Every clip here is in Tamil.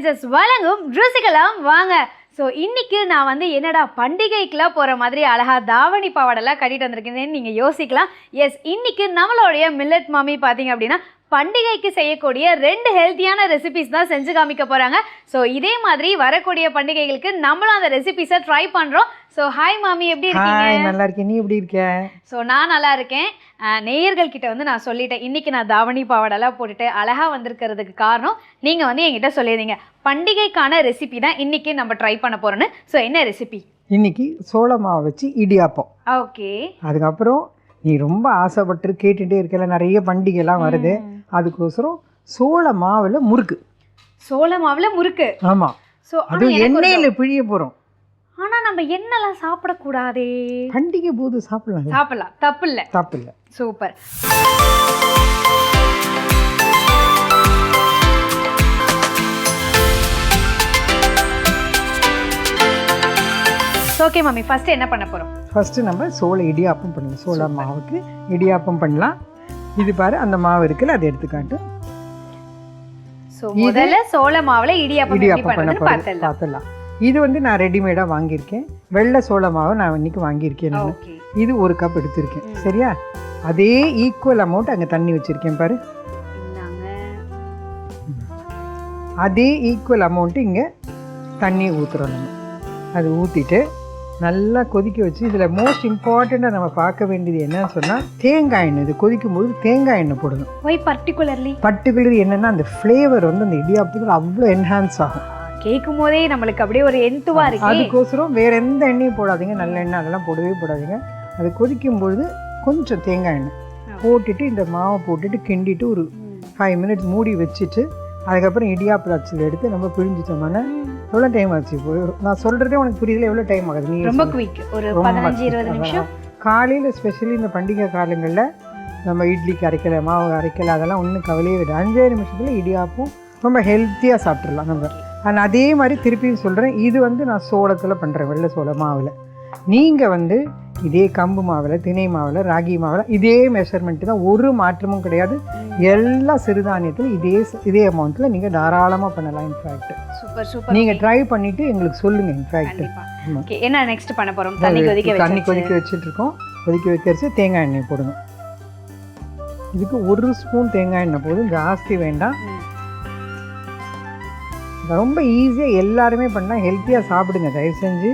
என்டர்பிரைசஸ் வழங்கும் ருசிக்கலாம் வாங்க. ஸோ இன்னைக்கு நான் வந்து என்னடா பண்டிகைக்கெலாம் போகிற மாதிரி அழகா தாவணி பாவாடெல்லாம் கட்டிட்டு வந்திருக்கேன்னு நீங்கள் யோசிக்கலாம். எஸ், இன்னைக்கு நம்மளுடைய மில்லட் மாமி பார்த்தீங்க அப்படின்னா பண்டிகைக்கு செய்யக்கூடிய 2 ஹெல்த்தியான ரெசிபிஸ் தான் செஞ்சு காமிக்க போகிறாங்க. ஸோ இதே மாதிரி வரக்கூடிய பண்டிகைகளுக்கு நம்மளும் அந்த ரெசிபிஸை ட்ரை பண்ணுறோம். ஸோ ஹாய் மாமி, எப்படி இருக்கீங்க? நல்லா இருக்கேன், நீ எப்படி இருக்க? ஸோ நான் நல்லா இருக்கேன். நேயர்கள் கிட்ட வந்து நான் சொல்லிட்டேன், இன்னைக்கு நான் தாவணி பாவாடெல்லாம் போட்டுட்டு அழகா வந்திருக்கிறதுக்கு காரணம் நீங்கள் வந்து என்கிட்ட சொல்லியிருந்தீங்க பண்டிகைக்கான ரெசிபி தான் இன்னைக்கு நம்ம ட்ரை பண்ண போகிறோன்னு. ஸோ என்ன ரெசிபி? இன்னைக்கு சோள மாவு வச்சு இடியாப்பம். ஓகே. அதுக்கப்புறம் நீ ரொம்ப ஆசைப்பட்டு கேட்டுகிட்டே இருக்கல, நிறைய பண்டிகைலாம் வருது, அதுக்கோசரம் சோள மாவில் முறுக்கு. சோள மாவில் முறுக்கு? ஆமாம். ஸோ அது எண்ணெயில் பிழிய போகிறோம். ஆனால் நம்ம எண்ணெய்லாம் சாப்பிடக்கூடாதே. பண்டிகை போது சாப்பிடலாம், சாப்பிடலாம், தப்பு இல்லை. தப்பு இல்லை. சூப்பர். ஓகே மாமி, ஃபர்ஸ்ட் என்ன பண்ண போகிறோம்? ஃபஸ்ட்டு நம்ம சோள இடியாப்பம் பண்ணலாம். சோள மாவுக்கு இடியாப்பம் பண்ணலாம். இது பாரு, அந்த மாவு இருக்குல்ல, அதை எடுத்துக்காட்டு. ஸோ முதல்ல சோள மாவில் இடியாப்பம் பண்ண பார்த்துடலாம். இது வந்து நான் ரெடிமேடாக வாங்கியிருக்கேன். வெள்ளை சோள மாவு நான் இன்னைக்கு வாங்கியிருக்கேன். நான் இது 1 கப் எடுத்திருக்கேன். சரியா? அதே ஈக்குவல் அமௌண்ட் அங்கே தண்ணி வச்சுருக்கேன் பாரு. அதே ஈக்குவல் அமௌண்ட்டு இங்கே தண்ணி ஊற்றுறோம். நம்ம அது ஊற்றிட்டு நல்லா கொதிக்க வச்சு, இதில் மோஸ்ட் இம்பார்ட்டண்ட்டாக நம்ம பார்க்க வேண்டியது என்னன்னு சொன்னால் தேங்காய் எண்ணெய். இது கொதிக்கும் போது தேங்காய் எண்ணெய் போடணும். பர்டிகுலர் என்னென்னா அந்த ஃப்ளேவர் வந்து அந்த இடியாப்பத்தில் அவ்வளோ என்ஹான்ஸ் ஆகும். கேட்கும் போதே நம்மளுக்கு அப்படியே ஒரு எந்துவா இருக்கு. அதுக்கோசரம் வேறு எந்த எண்ணெயும் போடாதீங்க, நல்ல எண்ணெய் அதெல்லாம் போடவே போடாதீங்க. அது கொதிக்கும் பொழுது கொஞ்சம் தேங்காய் எண்ணெய் போட்டுட்டு இந்த மாவை போட்டுட்டு கிண்டிட்டு ஒரு 5 மினிட்ஸ் மூடி வச்சுட்டு அதுக்கப்புறம் இடியாப்பம் அச்சில் எடுத்து நம்ம பிழிஞ்சிட்டோம்னா எவ்வளோ டைம் ஆச்சு? நான் சொல்கிறதே உனக்கு புரியல, எவ்வளோ டைம் ஆகுது? நீ ரொம்ப குயிக், ஒரு 15-20 நிமிஷம். காலையில் ஸ்பெஷலி இந்த பண்டிகை காலங்களில் நம்ம இட்லிக்கு அரைக்கலை, மாவு அரைக்கலை, அதெல்லாம் ஒன்றும் கவலையே விட 5 நிமிஷத்தில் இடியாப்பம் ரொம்ப ஹெல்த்தியாக சாப்பிட்றலாம் நம்ம. ஆனால் அதே மாதிரி திருப்பியும் சொல்கிறேன், இது வந்து நான் சோளத்தில் பண்ணுறேன், வெள்ளை சோள மாவில். நீங்கள் வந்து இதே கம்பு மாவில், திணை மாவில், ராகி மாவில் இதே மெஷர்மெண்ட்டு தான், ஒரு மாற்றமும் கிடையாது. எல்லா சிறுதானியத்திலும் இதே அமௌண்ட்டில் நீங்கள் தாராளமாக பண்ணலாம். In fact super super. நீங்கள் ட்ரை பண்ணிவிட்டு எங்களுக்கு சொல்லுங்கள். இன்ஃபேக்ட் என்ன நெக்ஸ்ட் பண்ண போகிறோம்? தண்ணி கொதிக்க வச்சுட்ருக்கோம். கொதிக்க வைக்கிறச்சு தேங்காய் எண்ணெய் போடணும். இதுக்கு 1 ஸ்பூன் தேங்காய் எண்ணெய் போதும், ஜாஸ்தி வேண்டாம். ரொம்ப ஈஸியாக எல்லாருமே பண்ணால் ஹெல்த்தியாக சாப்பிடுங்க தயவு செஞ்சு.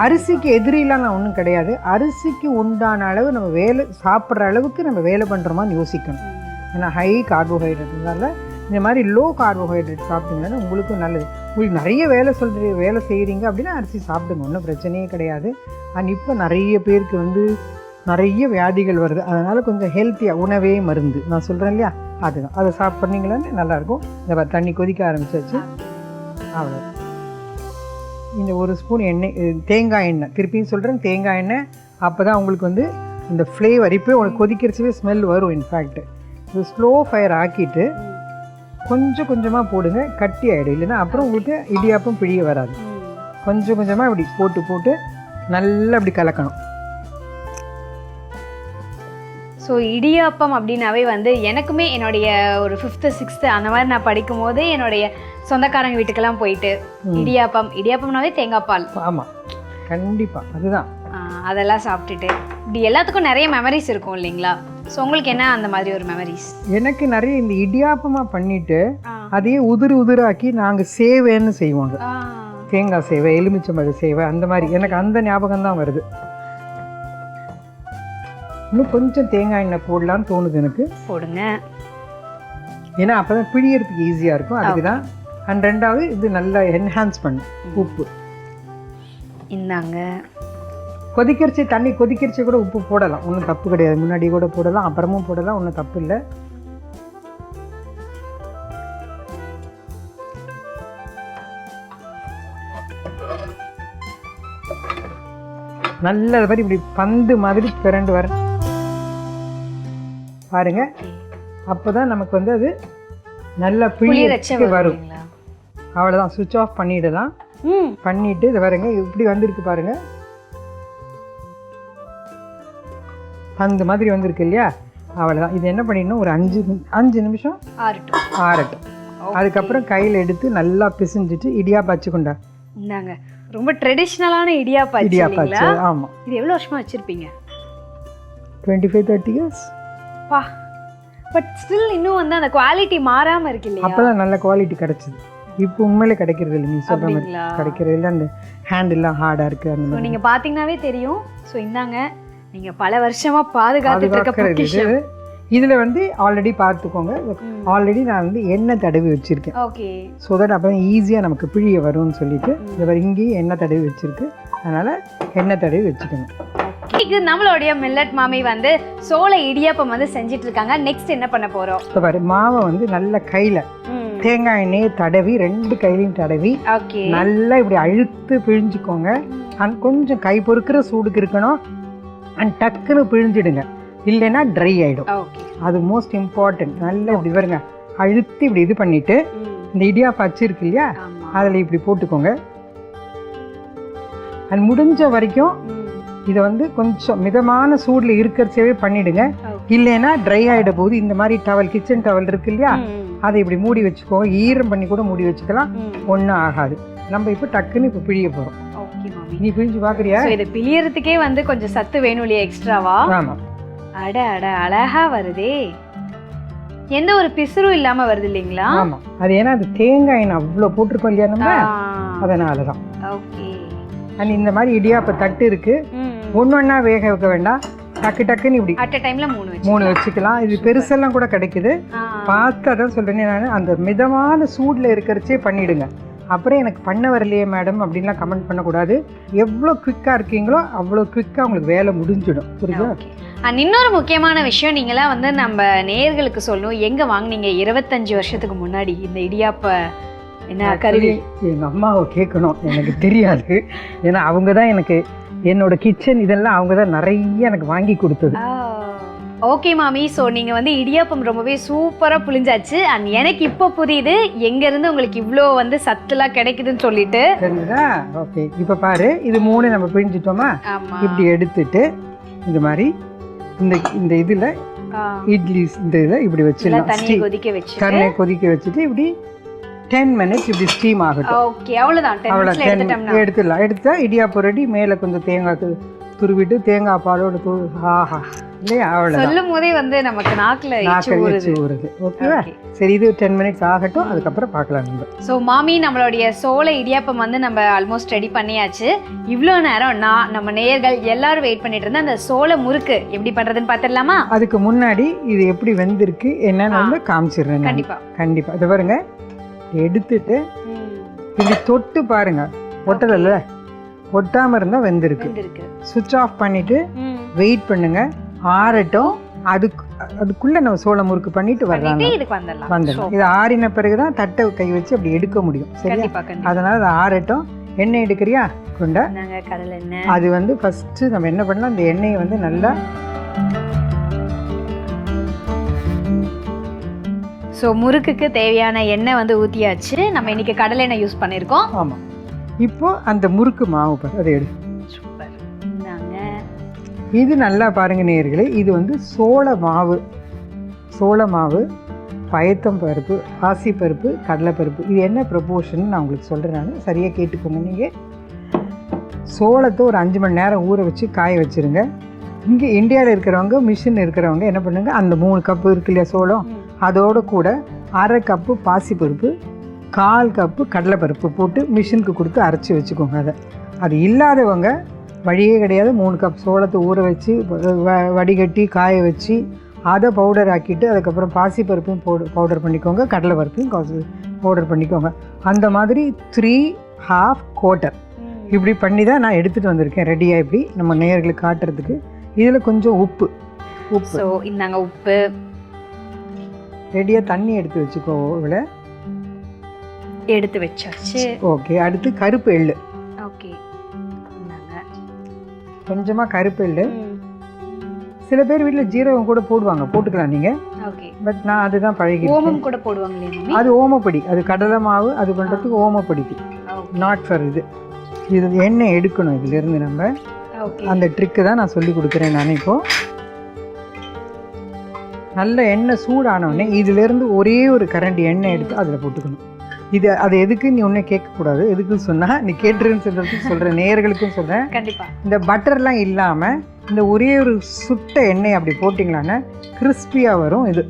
அரிசிக்கு எதிரிலாம் நான் ஒன்றும் கிடையாது. அரிசிக்கு உண்டான அளவு நம்ம வேலை சாப்பிட்ற அளவுக்கு நம்ம வேலை பண்ணுறோமான்னு யோசிக்கணும். ஏன்னா ஹை கார்போஹைட்ரேட்னால இந்த மாதிரி லோ கார்போஹைட்ரேட் சாப்பிட்டீங்கன்னா உங்களுக்கும் நல்லது. உங்களுக்கு நிறைய வேலை செய்கிறீங்க அப்படின்னா அரிசி சாப்பிடுங்க, ஒன்றும் பிரச்சனையே கிடையாது. அண்ட் இப்போ நிறைய பேருக்கு வந்து நிறைய வியாதிகள் வருது, அதனால் கொஞ்சம் ஹெல்த்தியாக உணவே மருந்து நான் சொல்கிறேன் இல்லையா, அதுதான். அதை சாப்பிட்றீங்களான்னு நல்லாயிருக்கும். இந்த தண்ணி கொதிக்க ஆரம்பிச்சாச்சு. அவ்வளோ. இந்த 1 ஸ்பூன் எண்ணெய், தேங்காய் எண்ணெய், திருப்பியும் சொல்கிறேன் தேங்காய் எண்ணெய். அப்போ தான் உங்களுக்கு வந்து இந்த ஃப்ளேவர் இப்போ உங்களுக்கு கொதிக்கிறச்சவே ஸ்மெல் வரும். இன்ஃபேக்ட் இது ஸ்லோ ஃபயர் ஆக்கிட்டு கொஞ்சம் கொஞ்சமாக போடுங்க, கட்டி ஆகிடும். இல்லைன்னா அப்புறம் உங்களுக்கு இடியாப்பம் பிழிய வராது. கொஞ்சம் கொஞ்சமாக இப்படி போட்டு நல்லா அப்படி கலக்கணும். ஸோ இடியாப்பம் அப்படின்னாவே வந்து எனக்குமே என்னுடைய ஒரு 5th 6th அந்த மாதிரி நான் படிக்கும் போது என்னுடைய சொந்தக்காரங்க வீட்டுக்கெல்லாம் போயிட்டு இடியாப்பம்னாவே தேங்காய் பால். ஆமாம், கண்டிப்பாக அதுதான். அதெல்லாம் சாப்பிட்டுட்டு இப்படி எல்லாத்துக்கும் நிறைய மெமரிஸ் இருக்கும் இல்லைங்களா? ஸோ உங்களுக்கு என்ன அந்த மாதிரி ஒரு மெமரிஸ்? எனக்கு நிறைய இந்த இடியாப்பமாக பண்ணிட்டு அதையே உதிராக்கி நாங்கள் சேவைன்னு செய்வாங்க. தேங்காய் சேவை, எலுமிச்சம்பழ சேவை, அந்த மாதிரி எனக்கு அந்த ஞாபகம் தான் வருது. இன்னும் கொஞ்சம் தேங்காய் எண்ணெய் போடலான்னு தோணுது எனக்கு. போடுங்க, ஏன்னா அப்போ தான் பிழியறதுக்கு ஈஸியாக இருக்கும், அதுக்கு தான். அண்ட் 2வது இது நல்லா என்ஹான்ஸ் பண்ணும். உப்பு இந்தாங்க. கொதிக்கிறச்சி தண்ணி கொதிக்கிறச்சி கூட உப்பு போடலாம், ஒன்றும் தப்பு கிடையாது. முன்னாடி கூட போடலாம், அப்புறமும் போடலாம், ஒன்றும் தப்பு இல்லை. நல்ல மாதிரி இப்படி பந்து மாதிரி பிறண்டு வர பாருங்க. அப்போதான் நமக்கு வந்து அது நல்லா பிழிச்சு வரும். அவ்வளோதான், சுவிட்ச் ஆஃப் பண்ணிடலாம். பண்ணிட்டு இதை பாருங்க, இப்படி வந்திருக்கு பாருங்க, அந்த மாதிரி வந்திருக்கு இல்லையா? அவ்வளோதான். இது என்ன பண்ணிடணும், ஒரு 5 நிமிஷம் ஆறட்டும். அதுக்கப்புறம் கையில் எடுத்து நல்லா பிசைஞ்சிட்டு இடியாப்பம் அச்சு கொண்டா. இந்தாங்க ரொம்ப ட்ரெடிஷ்னலான இடியாப்பம் இடியாப்பம் இல்லைங்களா? அச்சு. ஆமாம். இது எவ்வளோ வருஷமா வச்சிருப்பீங்க? 25-30 years. பா, பட் ஸ்டில் இன்னும் வந்து அந்த குவாலிட்டி மாறாம இருக்கு இல்லையா? அப்போதான் நல்ல குவாலிட்டி கிடைச்சிது. இப்போ உண்மையிலே கிடைக்கிறது இல்லை, நீ சொல்கிற மாதிரி அப்படிங்களா? கிடைக்கிறது இல்லை. அந்த ஹேண்ட் எல்லாம் ஹார்டாக இருக்குது அந்த ஸோ மாதிரி. நீங்கள் பார்த்தீங்கன்னாவே தெரியும். ஸோ இந்தாங்க நீங்கள் பல வருஷமாக பாதுகாத்துட்டு இருக்க பொக்கிஷம். இதில் வந்து ஆல்ரெடி பார்த்துக்கோங்க, ஆல்ரெடி நான் வந்து எண்ணெய் தடவி வச்சுருக்கேன். ஓகே. ஸோ தட் அப்போ ஈஸியாக நமக்கு பிழிய வரும்னு சொல்லிட்டு இந்த இங்கேயும் எண்ணெய் தடவி வச்சுருக்கு. அதனால் எண்ணெய் தடவி வச்சுக்கணும். இன்னைக்கு நம்மளுடைய மில்லட் மாமி வந்து சோள இடியாப்பம் வந்து செஞ்சுட்டு இருக்காங்க. நெக்ஸ்ட் என்ன பண்ண போறோம்? இப்போ பாரு, மாவை வந்து நல்ல கையில் தேங்காய் எண்ணெயை தடவி 2 கையிலையும் தடவி நல்லா இப்படி அழுத்து பிழிஞ்சுக்கோங்க. கொஞ்சம் கை பொறுக்கிற சூடுக்கு இருக்கணும். அண்ட் டக்குன்னு பிழிஞ்சிடுங்க, இல்லைன்னா ட்ரை ஆகிடும். அது மோஸ்ட் இம்பார்ட்டன்ட். நல்லா இப்படி வருங்க, அழுத்தி இப்படி இது பண்ணிட்டு இந்த இடியாப்பம் அச்சு இருக்கு இல்லையா, அதில் இப்படி போட்டுக்கோங்க. அண்ட் முடிஞ்ச வரைக்கும் இதை வந்து கொஞ்சம் மிதமான சூடில் இருக்கிறச்சவே பண்ணிடுங்க, இல்லைன்னா ட்ரை ஆகிட போது இந்த மாதிரி டவல், கிச்சன் டவல் இருக்கு இல்லையா, அதை இப்படி மூடி வச்சுக்கோங்க. ஈரம் பண்ணி கூட மூடி வச்சுக்கலாம், ஒன்றும் ஆகாது. நம்ம இப்போ டக்குன்னு இப்போ பிழிய போகிறோம். நீ பிழிஞ்சு பார்க்குறியா? இதை பிழியறதுக்கே வந்து கொஞ்சம் சத்து வேணும் இல்லையா எக்ஸ்ட்ராவா? ஆமாம். அட அட அழகா வருதே, எந்த ஒரு பிசுறும் இல்லாம வருது இல்லைங்களா? ஆமாம். அது ஏன்னா அது தேங்காய் எண்ணெய் அவ்வளோ போட்டிருக்கோம் இல்லையா நம்ம, அதனால தான். ஓகே. அண்ட் இந்த மாதிரி இடியாப்ப தட்டு இருக்கு, ஒன்னொன்னா வேக வைக்க வேண்டாம், டக்கு டக்குன்னு இப்படி அட் அ டைம்ல 3 வச்சுக்கலாம். இது பெருசெல்லாம் கூட கிடைக்குது. பார்த்து அதான் சொல்றேன் நான், அந்த மிதமான சூடில் இருக்கிறச்சே பண்ணிடுங்க. அப்புறம் எனக்கு பண்ண வரலையே மேடம் அப்படின்லாம் கமெண்ட் பண்ணக்கூடாது. எவ்வளோ குவிக்காக இருக்கீங்களோ அவ்வளோ குவிக்காக உங்களுக்கு வேலை முடிஞ்சிடும். புரியுதா? அண்ட் இன்னொரு முக்கியமான விஷயம், நீங்களாம் வந்து நம்ம நேயர்களுக்கு சொல்லணும், எங்கே வாங்கினீங்க 25 வருஷத்துக்கு முன்னாடி இந்த இடியாப்ப என்ன கருவி? எங்கள் அம்மாவை கேட்கணும், எனக்கு தெரியாது. ஏன்னா அவங்க தான் எனக்கு என்னோட கிச்சன் இதெல்லாம் அவங்க தான் நிறைய எனக்கு வாங்கி கொடுத்தது. ஓகே மாமி, ஸோ நீங்கள் வந்து இடியாப்பம் ரொம்பவே சூப்பராக புளிஞ்சாச்சு. அண்ட் எனக்கு இப்போ புரியுது எங்கேருந்து உங்களுக்கு இவ்வளோ வந்து சத்துலாம் கிடைக்குதுன்னு சொல்லிட்டு. தெரியுதா? ஓகே, இப்போ பாரு, இது 3 நம்ம பிழிஞ்சிட்டோமா, இப்படி எடுத்துட்டு இந்த மாதிரி இந்த இதில் இட்லி இந்த இதில் இப்படி வச்சிடலாம். தண்ணியை கொதிக்க வச்சுட்டு இப்படி 10 minutes இப்படி ஸ்டீம் ஆகட்டும். ஓகே, அவ்வளோதான். எடுத்துடலாம். எடுத்தா இடியாப்பம் ரெடி. மேலே கொஞ்சம் தேங்காய் துருவிட்டு தேங்காய் பாலோட ஆஹா இல்லையா, அவ்வளோ சொல்லும் போதே வந்து நமக்கு நாக்கில் ஊறுது. ஓகேவா? சரி, இது 10 minutes ஆகட்டும், அதுக்கப்புறம் பார்க்கலாம் நம்ம. ஸோ மாமி, நம்மளுடைய சோள இடியாப்பம் வந்து நம்ம ஆல்மோஸ்ட் ரெடி பண்ணியாச்சு. இவ்வளோ நேரம் நம்ம நேயர்கள் எல்லாரும் வெயிட் பண்ணிட்டு இருந்தா அந்த சோள முறுக்கு எப்படி பண்றதுன்னு பார்த்துடலாமா? அதுக்கு முன்னாடி இது எப்படி வெந்திருக்கு என்னன்னு வந்து காமிச்சிடுறேன். கண்டிப்பா இது பாருங்க, எடுத்துட்டு இப்படி தொட்டு பாருங்க, ஒட்டல, ஒட்டாம இருந்தா வெந்திருக்கு. சுவிட்ச் ஆஃப் பண்ணிட்டு வெயிட் பண்ணுங்க, ஆறட்டும். அதுக்குள்ள நம்ம சோள முறுக்கு பண்ணிட்டு வர்றாங்க. வந்துடலாம். இது ஆறின பிறகுதான் தட்டை கை வச்சு அப்படி எடுக்க முடியும். சரியா? அதனால அது ஆறட்டும். எண்ணெய் எடுக்கிறியா? கொண்ட அது வந்து ஃபர்ஸ்ட் நம்ம என்ன பண்ணலாம், அந்த எண்ணெயை வந்து நல்லா ஸோ முறுக்குக்கு தேவையான எண்ணெய் வந்து ஊற்றியாச்சு. நம்ம இன்னைக்கு கடலை எண்ணெய் யூஸ் பண்ணியிருக்கோம். ஆமாம். இப்போ அந்த முறுக்கு மாவு அதை எடு. சூப்பர். இது நல்லா பாருங்க நேயர்களே, இது வந்து சோள மாவு, பயத்தம் பருப்பு, பாசிப்பருப்பு, கடலைப்பருப்பு. இது என்ன ப்ரொபோர்ஷன் நான் உங்களுக்கு சொல்கிறேன். நான் சரியாக கேட்டுக்கோங்க. நீங்கள் சோளத்தை ஒரு 5 மணி நேரம் ஊற வச்சு காய வச்சுருங்க. இங்கே இந்தியாவில் இருக்கிறவங்க, மிஷின் இருக்கிறவங்க என்ன பண்ணுங்க, அந்த 3 கப்பு இருக்கு இல்லையா சோளம், அதோட கூட 1/2 கப்பு பாசிப்பருப்பு, 1/4 கப்பு கடலைப்பருப்பு போட்டு மிஷினுக்கு கொடுத்து அரைச்சி வச்சுக்கோங்க. அது இல்லாதவங்க வழியே கிடையாது. 3 கப் சோளத்தை ஊற வச்சு வடிகட்டி காய வச்சு அதை பவுடர் ஆக்கிட்டு அதுக்கப்புறம் பாசிப்பருப்பையும் பவுடர் பண்ணிக்கோங்க, கடலைப்பருப்பையும் பவுடர் பண்ணிக்கோங்க. அந்த மாதிரி 3/2 quarter இப்படி பண்ணி தான் நான் எடுத்துகிட்டு வந்திருக்கேன் ரெடியாக, இப்படி நம்ம நேயர்களுக்கு காட்டுறதுக்கு. இதில் கொஞ்சம் உப்பு ஸோ இந்தாங்க உப்பு ரெடியாக. தண்ணி எடுத்து வச்சுக்கோ, இவ்வளோ எடுத்து வச்சாச்சு. ஓகே, அடுத்து கருப்பு எள்ளு. ஓகே, கொஞ்சமாக கருப்பு எள்ளு. சில பேர் வீட்டில் ஜீரகம் கூட போடுவாங்க, போட்டுக்கலாம் நீங்கள். ஓகே, பட் நான் அதுதான் பழகி. ஓமம் கூட போடுவாங்களே? அது ஓமப்பொடி, அது கடலை மாவு, அது பண்ணுறதுக்கு ஓமப்பொடிக்கு, நாட் ஃபார் இது எண்ணெய் எடுக்கணும் இதுலேருந்து. நம்ம அந்த ட்ரிக்கு தான் நான் சொல்லி கொடுக்குறேன் நான். இப்போ நல்ல எண்ணெய் சூடானோடனே இதிலேருந்து ஒரே ஒரு கரண்டி எண்ணெய் எடுத்து அதில் போட்டுக்கணும். அது எதுக்கு நீ ஒன்றும் கேட்கக்கூடாது, எதுக்குன்னு சொன்னால் நீ கேட்டுருன்னு சொல்கிறதுக்கு சொல்கிறேன், நேயர்களுக்கும் சொல்கிறேன். கண்டிப்பாக இந்த பட்டர்லாம் இல்லாமல் இந்த ஒரே ஒரு சுட்ட எண்ணெய் அப்படி போட்டிங்களான்னா கிறிஸ்பியாக வரும் இது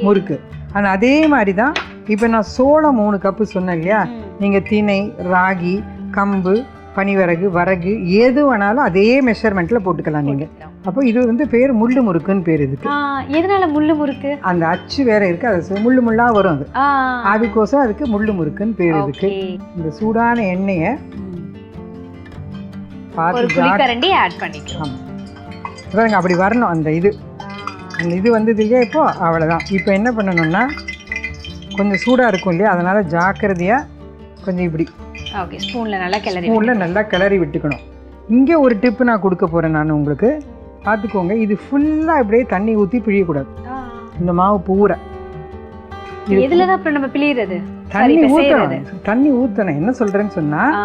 முறுக்கு. ஆனால் அதே மாதிரி தான் இப்போ நான் சோளம் 3 கப்பு சொன்னேன் இல்லையா, நீங்கள் திணை, ராகி, கம்பு, பனிவரகு, வரகு எது வேணாலும் அதே மெஷர்மெண்ட்டில் போட்டுக்கலாம் நீங்கள். அப்போ இது வந்து பேர் முள்ளு முறுக்குன்னு பேர் இதுக்கு. எதனால முள்ளு முறுக்கு? அந்த அச்சு வேற இருக்கு, அது முள்ளு முள்ளா வரும், அது அதுக்கோசம் அதுக்கு முள்ளு முறுக்குன்னு பேர் இதுக்கு. இந்த சூடான எண்ணெயை பார்த்து ஆட் பண்ணிக்கலாம். பாருங்க அப்படி வரணும் அந்த இது வந்தது இல்லையா. இப்போ அவ்வளோதான். இப்போ என்ன பண்ணணும்னா கொஞ்சம் சூடாக இருக்கும் இல்லையா, அதனால ஜாக்கிரதையாக கொஞ்சம் இப்படி ஸ்பூனில் நல்லா கிளறி விட்டுக்கணும். இங்கே ஒரு டிப்பு நான் கொடுக்க போகிறேன் நான் உங்களுக்கு, பார்த்துக்கோங்க. இது ஃபுல்லாக இப்படியே தண்ணி ஊற்றி பிழியக்கூடாது. இந்த மாவு பூரா தண்ணி ஊற்றணும். என்ன சொல்கிறேன்னு சொன்னால்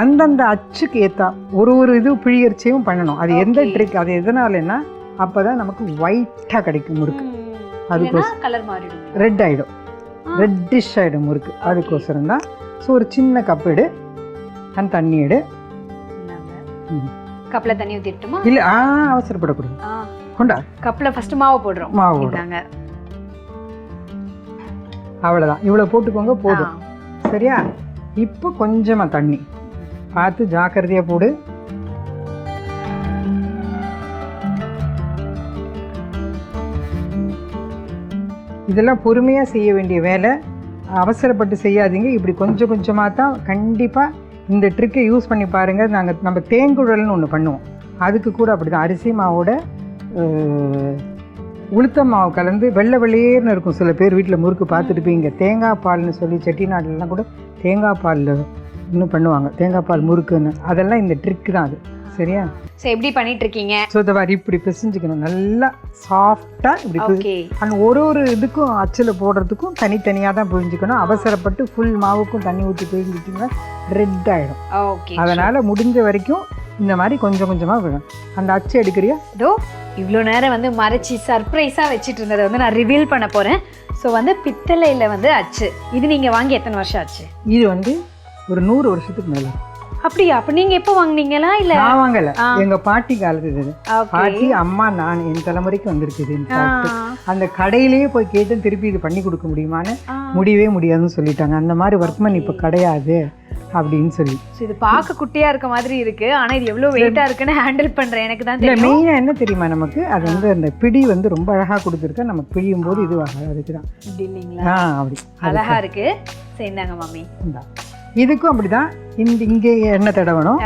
அந்தந்த அச்சுக்கு ஏற்றா ஒரு இது பிழியர்ச்சியும் பண்ணணும். அது எந்த ட்ரிக், அது எதனாலன்னா அப்போ தான் நமக்கு ஒயிட்டாக கிடைக்கும் முறுக்கு. அதுக்கோசரம் ரெட் ஆகிடும், ரெட்டிஷ் ஆகிடும் முறுக்கு. அதுக்கோசரம் தான். ஸோ ஒரு சின்ன கப் எடு, அந்த தண்ணி எடு. கப்பில் தண்ணி ஊற்றிட்டுமா? இல்லை அவசரப்படக்கூடாது. கொண்டா கப்பில் ஃபஸ்ட்டு மாவு போடுறோம். மாவு போடுறாங்க. அவ்வளோதான், இவ்வளோ போட்டுக்கோங்க போதும். சரியா? இப்போ கொஞ்சமாக தண்ணி பார்த்து ஜாக்கிரதையாக போடு. இதெல்லாம் பொறுமையாக செய்ய வேண்டிய வேலை, அவசரப்பட்டு செய்யாதீங்க. இப்படி கொஞ்சம் கொஞ்சமாக தான். கண்டிப்பாக இந்த ட்ரிக்கை யூஸ் பண்ணி பாருங்கள். நம்ம தேங்குழல்னு ஒன்று பண்ணுவோம், அதுக்கு கூட அப்படி தான். அரிசி மாவோட உளுத்த மாவு கலந்து வெள்ளை வெள்ளையேன்னு இருக்கும். சில பேர் வீட்டில் முறுக்கு பார்த்துருப்பீங்க. தேங்காய் பால்னு சொல்லி செட்டிநாடுலாம் கூட தேங்காய் பாலில் இன்னும் பண்ணுவாங்க, தேங்காய் பால் முறுக்குன்னு. அதெல்லாம் இந்த ட்ரிக் தான் அது. சரியா? ஸோ எப்படி பண்ணிட்டு இருக்கீங்க? ஸோ இந்த மாதிரி இப்படி பிசைஞ்சிக்கணும் நல்லா சாஃப்டாக இப்படி. அண்ட் ஒரு இதுக்கும் அச்சில் போடுறதுக்கும் தனித்தனியாக தான் பிழிஞ்சிக்கணும். அவசரப்பட்டு ஃபுல் மாவுக்கும் தண்ணி ஊற்றி பிழிஞ்சிட்டிங்கன்னா ரெட் ஆகிடும். அதனால் முடிஞ்ச வரைக்கும் இந்த மாதிரி கொஞ்சம் கொஞ்சமாக விடும். அந்த அச்சு எடுக்கிறியா? இவ்வளோ நேரம் வந்து மறைச்சி சர்ப்ரைஸாக வச்சுட்டு இருந்ததை வந்து நான் ரிவீல் பண்ண போகிறேன். ஸோ வந்து பித்தளையில் வந்து அச்சு, இது நீங்கள் வாங்கி எத்தனை வருஷம் ஆச்சு? இது வந்து ஒரு 100 வருஷத்துக்கு மேலே. அப்படியா? அப்ப நீங்க எப்போ வாங்குனீங்களா? இல்ல நான் வாங்கல, எங்க பாட்டி காலத்து. பாட்டி, அம்மா, நான் என் தலைமுறைக்கு வந்திருக்குது. அந்த கடையிலேயே போய் கேட்டு திருப்பி இது பண்ணி கொடுக்க முடியுமான்னு முடியவே முடியாதுன்னு சொல்லிட்டாங்க. அந்த மாதிரி ஒர்க்மேன் இப்ப கிடையாது அப்படின்னு சொல்லி. இது பார்க்க குட்டியா இருக்க மாதிரி இருக்கு, ஆனா இது எவ்வளவு வெயிட்டா இருக்குன்னு ஹேண்டில் பண்றேன் எனக்கு தான் தெரியும். மெயினா என்ன தெரியுமா, நமக்கு அது வந்து அந்த பிடி வந்து ரொம்ப அழகா கொடுத்துருக்க. நம்ம பிழியும் போது இது அதுக்குதான் இல்லைங்களா? அப்படி அழகா இருக்கு. சேர்ந்தாங்க மாமி. இதுக்கும் அப்படிதான். இங்கே எண்ணெய் தடவணும்,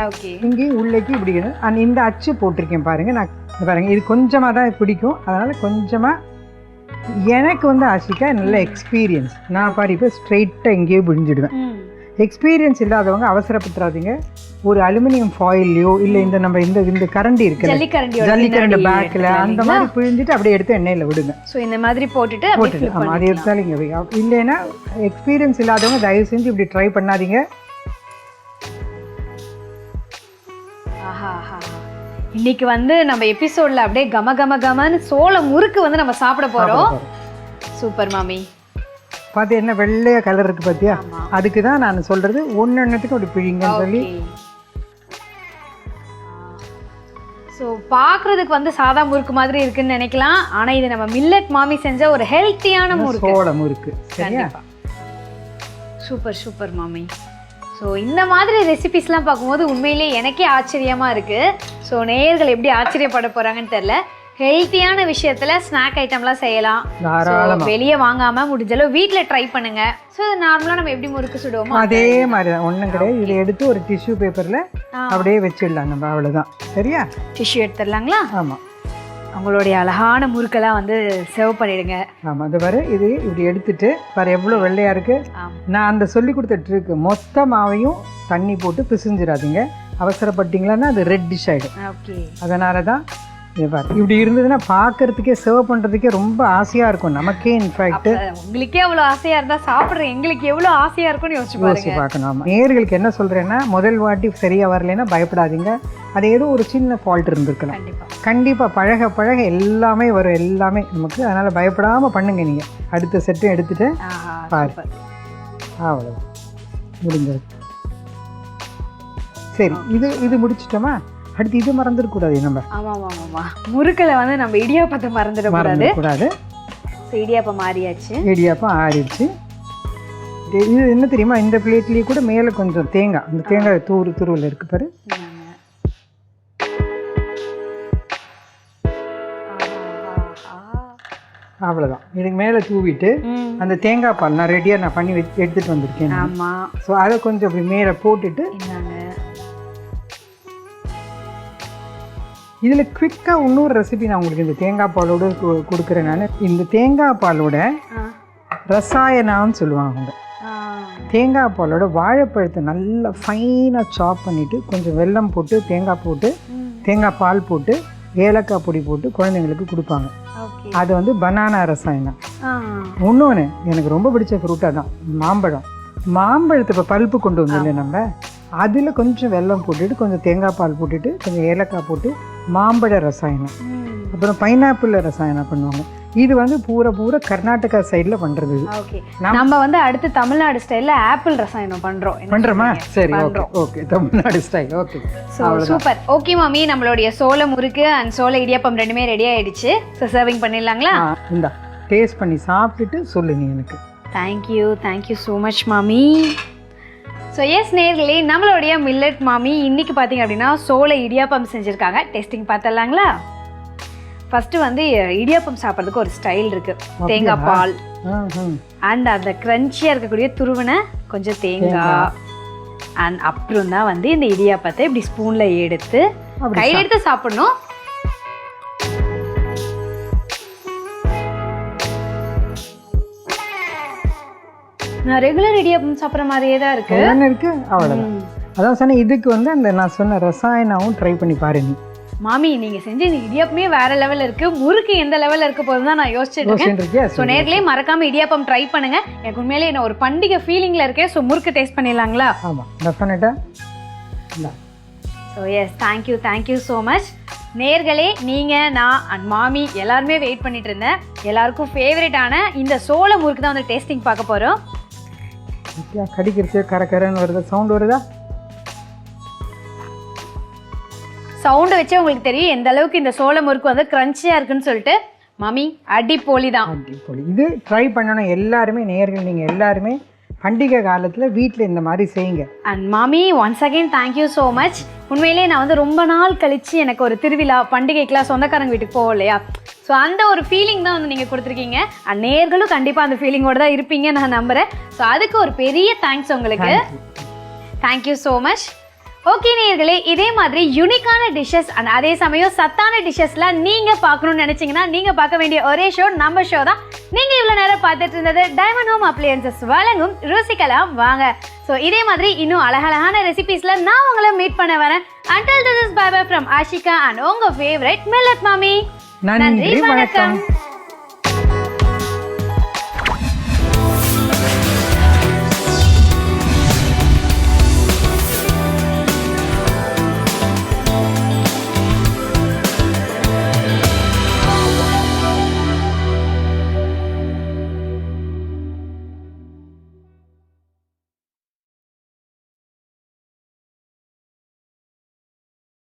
இங்கே உள்ளேக்கு இப்படி. அண்ட் இந்த அச்சு போட்டிருக்கேன் பாருங்க. நான் பாருங்க, இது கொஞ்சமாக தான் பிடிக்கும், அதனால கொஞ்சமாக. எனக்கு வந்து ஆஷிகா நல்ல எக்ஸ்பீரியன்ஸ். நான் பாரு இப்போ ஸ்ட்ரெயிட்டாக இங்கேயே பிடிஞ்சிடுவேன். எக்ஸ்பீரியன்ஸ் இல்லாதவங்க அவசரப்பட்டுறாதீங்க. ஒரு அலுமினியம் ஃபாயில்லையோ இல்லை இந்த நம்ம இந்த கரண்டி இருக்கு, ஜல்லிக்கரண்டி பேக்கில், அந்த மாதிரி பிழிஞ்சிட்டு அப்படியே எடுத்து எண்ணெயில் விடுங்க. ஸோ இந்த மாதிரி போட்டுட்டு ஆமாம், அது எடுத்தாலும் இங்கே இல்லைன்னா எக்ஸ்பீரியன்ஸ் இல்லாதவங்க தயவு செஞ்சு இப்படி ட்ரை பண்ணாதீங்க. இன்னைக்கு வந்து நம்ம எபிசோட்ல அப்படியே கம கம கமன்னு சோள முறுக்கு வந்து நம்ம சாப்பிட போறோம். சூப்பர் மாமி. பார்த்து என்ன வெள்ளையா கலர் இருக்கு பார்த்தியா? அதுக்கு தான் நான் சொல்றது ஒன்னொன்னுக்கு அப்படி பிழிங்கன்னு சொல்லி. ஸோ பார்க்குறதுக்கு வந்து சாதா முறுக்கு மாதிரி இருக்குன்னு நினைக்கலாம், ஆனால் இது நம்ம மில்லட் மாமி செஞ்ச ஒரு ஹெல்த்தியான முறுக்கு, சோள முறுக்கு. சரியா? சூப்பர் சூப்பர் மாமி. ஸோ இந்த மாதிரி ரெசிபிஸ்லாம் பார்க்கும்போது உண்மையிலே எனக்கே ஆச்சரியமாக இருக்குது. ஸோ நேயர்கள் எப்படி ஆச்சரியப்பட போகிறாங்கன்னு தெரில. ஹெல்த்தியான விஷயத்தில் ஸ்நாக் ஐட்டம்லாம் செய்யலாம், வெளியே வாங்காமல் முடிஞ்சளவு வீட்டில் ட்ரை பண்ணுங்க. ஸோ இது நார்மலாக நம்ம எப்படி முறுக்கு சுடுவோமோ அதே மாதிரி தான், ஒன்றும் கிடையாது. இதை எடுத்து ஒரு டிஷ்யூ பேப்பரில் அப்படியே வச்சிடலாம் நம்ம, அவ்வளோதான். சரியா? டிஷ்யூ எடுத்துடலாங்களா? ஆமாம். அவங்களுடைய அழகான முறுக்கெல்லாம் வந்து சர்வ் பண்ணிடுங்க. ஆமாம், அது வர இது இப்படி எடுத்துட்டு வர எவ்வளோ வெள்ளையா இருக்கு. நான் அந்த சொல்லி கொடுத்த ட்ரிக், மொத்த மாவையும் தண்ணி போட்டு பிசிஞ்சிடாதீங்க. அவசரப்பட்டீங்களன்னா அது ரெட் டிஷ் ஆகிடும். ஓகே, அதனால தான் இப்படி இருந்ததுன்னா பார்க்கறதுக்கே சர்வ் பண்ணுறதுக்கே ரொம்ப ஆசையாக இருக்கும் நமக்கே. இன்ஃபேக்ட் உங்களுக்கே அவ்வளோ ஆசையாக இருந்தால் சாப்பிட்ற எங்களுக்கு எவ்வளோ ஆசையாக இருக்கும்னு யோசிச்சு பார்க்கணும். நேயர்களுக்கு என்ன சொல்கிறேன்னா, முதல் வாட்டி சரியாக வரலைன்னா பயப்படாதீங்க. அது ஏதோ ஒரு சின்ன ஃபால்ட் இருந்திருக்கலாம். கண்டிப்பா கண்டிப்பாக பழக பழக எல்லாமே வரும், எல்லாமே நமக்கு. அதனால் பயப்படாமல் பண்ணுங்க. நீங்கள் அடுத்த செட்டும் எடுத்துகிட்டு பாரு. அவ்வளோ முடிஞ்சது. சரி, இது முடிச்சிட்டோமா? அடுத்து இது மறந்துடக்கூடாது நம்ம. ஆமாம் முறுக்கில் வந்து நம்ம இடியாப்பத்தை மறந்துடக்கூடாது. இடியாப்பம் மாறியாச்சு, இடியாப்பம் ஆறிடுச்சு. இது என்ன தெரியுமா, இந்த பிளேட்லேயே கூட மேலே கொஞ்சம் தேங்காய், அந்த தேங்காய் துருவில் இருக்கு பாரு. அவ்வளோதான். இதுக்கு மேலே தூவிட்டு அந்த தேங்காய் பால் நான் ரெடியாக நான் பண்ணி எடுத்துகிட்டு வந்திருக்கேன். ஆமாம். ஸோ அதை கொஞ்சம் அப்படி மேலே போட்டுட்டு இதில் குவிக்காக இன்னொரு ரெசிபி நான் உங்களுக்கு இந்த தேங்காய் பாலோடு கொடுக்குறேன். நான் இந்த தேங்காய் பாலோட ரசாயனம்னு சொல்லுவாங்க அவங்க. தேங்காய் பாலோட வாழைப்பழத்தை நல்லா ஃபைனாக சாப் பண்ணிவிட்டு கொஞ்சம் வெல்லம் போட்டு தேங்காய் பால் போட்டு ஏலக்காய் பொடி போட்டு குழந்தைங்களுக்கு கொடுப்பாங்க. அது வந்து பனானா ரசாயனம். இன்னொன்று எனக்கு ரொம்ப பிடிச்ச ஃப்ரூட்டாக தான் மாம்பழத்தை இப்போ பல்ப்பு கொண்டு வந்தோம்ல நம்ம, அதில் கொஞ்சம் வெல்லம் போட்டுட்டு கொஞ்சம் தேங்காய் பால் போட்டுட்டு கொஞ்சம் ஏலக்காய் போட்டு மாம்பழ ரசாயனம், அப்புறம் பைனாப்பிள் ரசாயனம் பண்ணுவாங்க. இது வந்து பூரா கர்நாடகா சைடில் பண்ணுறது. நம்ம வந்து அடுத்து தமிழ்நாடு ஸ்டைலில் ஆப்பிள் ரசாயனம் பண்ணுறோமா? சரி, okay Tamil Nadu style. Okay, super. Okay மாமி, நம்மளுடைய சோள முறுக்கு அண்ட் சோள இடியாப்பம் ரெண்டுமே ரெடி ஆயிடுச்சு. ஸோ சர்விங் பண்ணிடலாங்களா? இந்த டேஸ்ட் பண்ணி சாப்பிட்டுட்டு சொல்லு நீ எனக்கு. தேங்க்யூ ஸோ மச் மாமி. ஸோ எஸ் நேர்களே, நம்மளுடைய மில்லட் மாமி இன்னைக்கு பார்த்தீங்க அப்படின்னா சோள இடியாப்பம் செஞ்சுருக்காங்க. டெஸ்டிங் பார்த்துடலாங்களா? ஃபர்ஸ்ட் வந்து இடியாப்பம் சாப்பிட்றதுக்கு ஒரு ஸ்டைல் இருக்கு. தேங்காய் பால் அண்ட் அந்த கிரன்ச்சியாக இருக்கக்கூடிய துருவனை கொஞ்சம் தேங்காய் அண்ட் அப்புறம் தான் வந்து இந்த இடியாப்பத்தை இப்படி ஸ்பூனில் எடுத்து கையில் எடுத்து சாப்பிடணும். நான் ரெகுலர் இடியாப்பம் சாப்பிட்ற மாதிரியே தான் இருக்கு. அவ்வளோதான். அதான் சொன்னேன், இதுக்கு வந்து அந்த நான் சொன்ன ரசாயனமும் ட்ரை பண்ணி பாரு நீ. மாமி, நீங்க செஞ்ச இந்த இடியாப்பமே வேற லெவல்ல இருக்கு. முறுக்கு எந்த லெவல்ல இருக்க போதும் தான் நான் யோசிச்சுட்டு இருக்கேன். ஸோ நேர்லயே மறக்காம இடியாப்பம் ட்ரை பண்ணுங்க. எனக்கு உண்மையிலேயே நான் ஒரு பண்டிகை ஃபீலிங்ல இருக்கேன். ஸோ முறுக்கு டேஸ்ட் பண்ணிடலாங்களா? ஆமாம், டெஃபினட்டா. So yes, thank you so much. நேர்களே, நீங்கள் நான் அண்ட் மாமி எல்லாருமே வெயிட் பண்ணிட்டு இருந்தேன். எல்லாருக்கும் ஃபேவரட்டான இந்த சோள முறுக்கு தான் வந்து டேஸ்டிங் பார்க்க போகிறோம். கடிக்கிறச்சு கரன்னு வருது, சவுண்ட் வருதா? சவுண்டை வச்சே உங்களுக்கு தெரியும் எந்த அளவுக்கு இந்த சோள முறுக்கு வந்து கிரன்ச்சியாக இருக்குன்னு சொல்லிட்டு. மாமி, அடிப்பொலி தான். இது ட்ரை பண்ணணும் எல்லாருமே. நேர்கள் நீங்கள் எல்லாருமே பண்டிகை காலத்தில் வீட்டில் இந்த மாதிரி செய்யுங்க. அண்ட் மாமி, once again thank you so much. உண்மையிலேயே நான் வந்து ரொம்ப நாள் கழித்து எனக்கு ஒரு திருவிழா பண்டிகைக்கெலாம் சொந்தக்காரங்க வீட்டுக்கு போவோம் இல்லையா, ஸோ அந்த ஒரு ஃபீலிங் தான் வந்து நீங்கள் கொடுத்துருக்கீங்க. அண்ட் நேர்களும் கண்டிப்பாக அந்த ஃபீலிங்கோடு தான் இருப்பீங்க நான் நம்புகிறேன். ஸோ அதுக்கு ஒரு பெரிய தேங்க்ஸ் உங்களுக்கு. Thank you so much. ஓகே நேயர்களே, இதே மாதிரி யூனிக்கான டிஷ்ஷஸ் அண்ட் அதே சமயம் சத்தான டிஷ்ஷஸ்லாம் நீங்கள் பார்க்கணும்னு நினச்சிங்கன்னா நீங்கள் பார்க்க வேண்டிய ஒரே ஷோ நம்ம ஷோ தான். நீங்கள் இவ்வளோ நேரம் பார்த்துட்டு இருந்தது டைமண்ட் ஹோம் அப்ளையன்சஸ் வழங்கும் ருசிக்கலாம் வாங்க. ஸோ இதே மாதிரி இன்னும் அழகழகான ரெசிபீஸில் நான் உங்களை மீட் பண்ண வரேன். Until this is bye bye from Ashika and உங்கள் ஃபேவரட் மில்லட் மாமி. நன்றி, வணக்கம்.